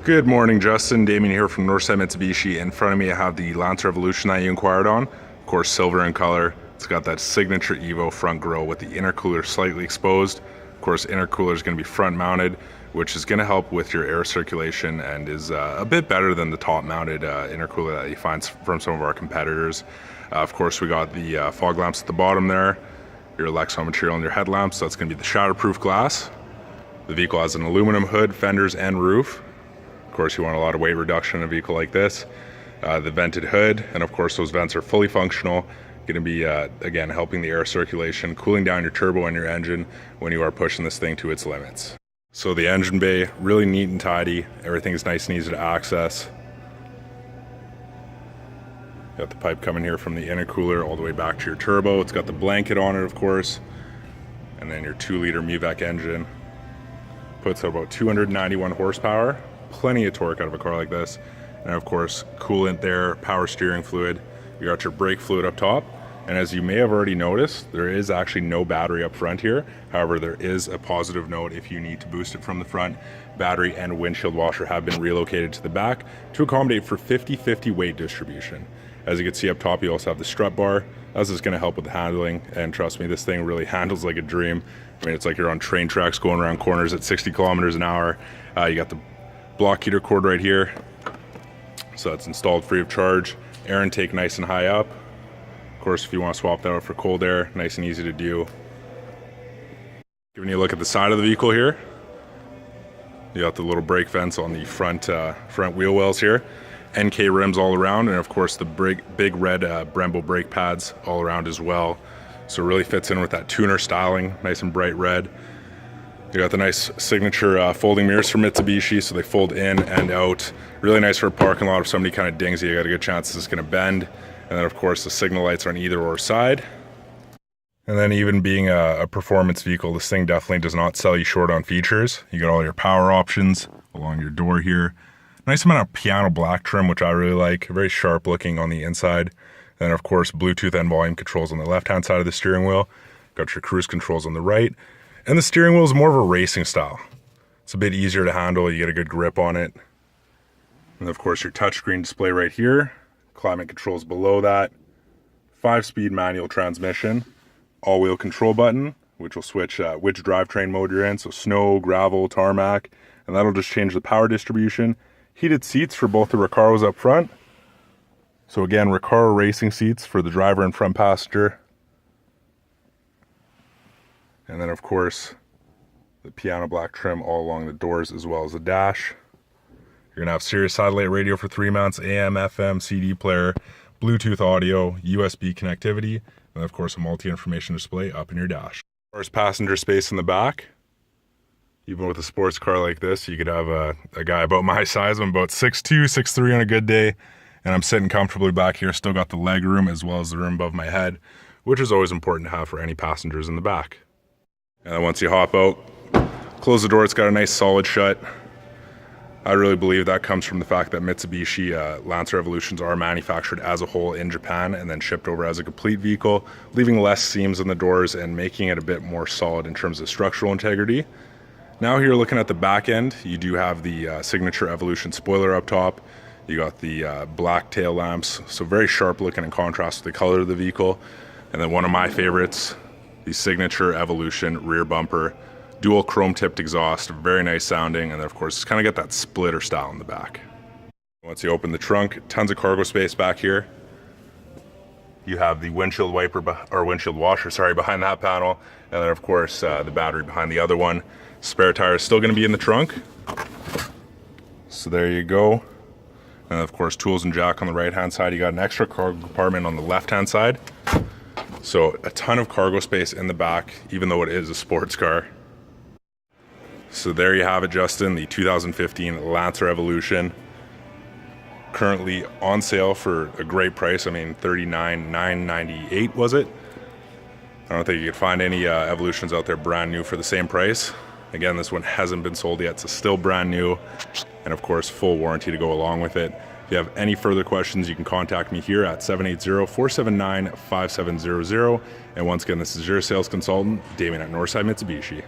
Good morning, Justin. Damian here from Northside Mitsubishi. In front of me I have the Lancer Evolution that you inquired on. Of course, silver in color. It's got that signature Evo front grille with the intercooler slightly exposed. Of course, intercooler is going to be front mounted, which is going to help with your air circulation and is a bit better than the top mounted intercooler that you find from some of our competitors. Of course, we got the fog lamps at the bottom there, your Lexan material in your headlamps, so that's going to be the shatterproof glass. The vehicle has an aluminum hood, fenders, and roof. Of course, you want a lot of weight reduction in a vehicle like this. The vented hood, and of course those vents are fully functional, going to be again helping the air circulation, cooling down your turbo and your engine when you are pushing this thing to its limits. So the engine bay, really neat and tidy. Everything's nice and easy to access. Got the pipe coming here from the intercooler all the way back to your turbo. It's got the blanket on it, of course, and then your 2-liter MUVEC engine puts out about 291 horsepower. Plenty of torque out of a car like this, and of course coolant there, power steering fluid. You got your brake fluid up top, and as you may have already noticed, there is actually no battery up front here. However, there is a positive note if you need to boost it from the front. Battery and windshield washer have been relocated to the back to accommodate for 50-50 weight distribution. As you can see up top, you also have the strut bar. This is going to help with the handling, and trust me, this thing really handles like a dream. I mean, it's like you're on train tracks going around corners at 60 kilometers an hour. You got the block heater cord right here, so that's installed free of charge. Air intake nice and high up. Of course, if you want to swap that out for cold air, nice and easy to do. Giving you a look at the side of the vehicle here, you got the little brake vents on the front wheel wells here, NK rims all around, and of course the big red Brembo brake pads all around as well. So it really fits in with that tuner styling, nice and bright red. You got the nice signature folding mirrors from Mitsubishi, so they fold in and out. Really nice for a parking lot if somebody kind of dings you got a good chance this is going to bend. And then of course the signal lights are on either or side. And then even being a performance vehicle, this thing definitely does not sell you short on features. You got all your power options along your door here. Nice amount of piano black trim, which I really like. Very sharp looking on the inside. And then of course Bluetooth and volume controls on the left hand side of the steering wheel. Got your cruise controls on the right. And the steering wheel is more of a racing style. It's a bit easier to handle, you get a good grip on it. And of course your touchscreen display right here. Climate controls below that. 5-speed manual transmission. All-wheel control button, which will switch which drivetrain mode you're in. So snow, gravel, tarmac. And that'll just change the power distribution. Heated seats for both the Recaros up front. So again, Recaro racing seats for the driver and front passenger. And then of course, the piano black trim all along the doors as well as the dash. You're gonna have Sirius satellite radio for 3 mounts, AM, FM, CD player, Bluetooth audio, USB connectivity, and of course a multi-information display up in your dash. As far as passenger space in the back, even with a sports car like this, you could have a guy about my size. I'm about 6'2", 6'3" on a good day, and I'm sitting comfortably back here. Still got the leg room as well as the room above my head, which is always important to have for any passengers in the back. And then once you hop out, close the door, it's got a nice solid shut. I really believe that comes from the fact that Mitsubishi Lancer Evolutions are manufactured as a whole in Japan and then shipped over as a complete vehicle, leaving less seams in the doors and making it a bit more solid in terms of structural integrity. Now here looking at the back end, you do have the signature Evolution spoiler up top. You got the black tail lamps, so very sharp looking in contrast with the color of the vehicle. And then one of my favorites, the signature Evolution rear bumper, dual chrome tipped exhaust, very nice sounding, and then of course it's kind of got that splitter style in the back. Once you open the trunk, tons of cargo space back here. You have the windshield washer behind that panel, and then of course the battery behind the other one. Spare tire is still going to be in the trunk, so there you go. And of course tools and jack on the right hand side. You got an extra cargo compartment on the left hand side. So a ton of cargo space in the back, even though it is a sports car. So there you have it, Justin, the 2015 Lancer Evolution. Currently on sale for a great price. I mean, $39,998 was it? I don't think you could find any Evolutions out there brand new for the same price. Again, this one hasn't been sold yet, so still brand new. And of course, full warranty to go along with it. If you have any further questions, you can contact me here at 780-479-5700. And once again, this is your sales consultant, Damian at Northside Mitsubishi.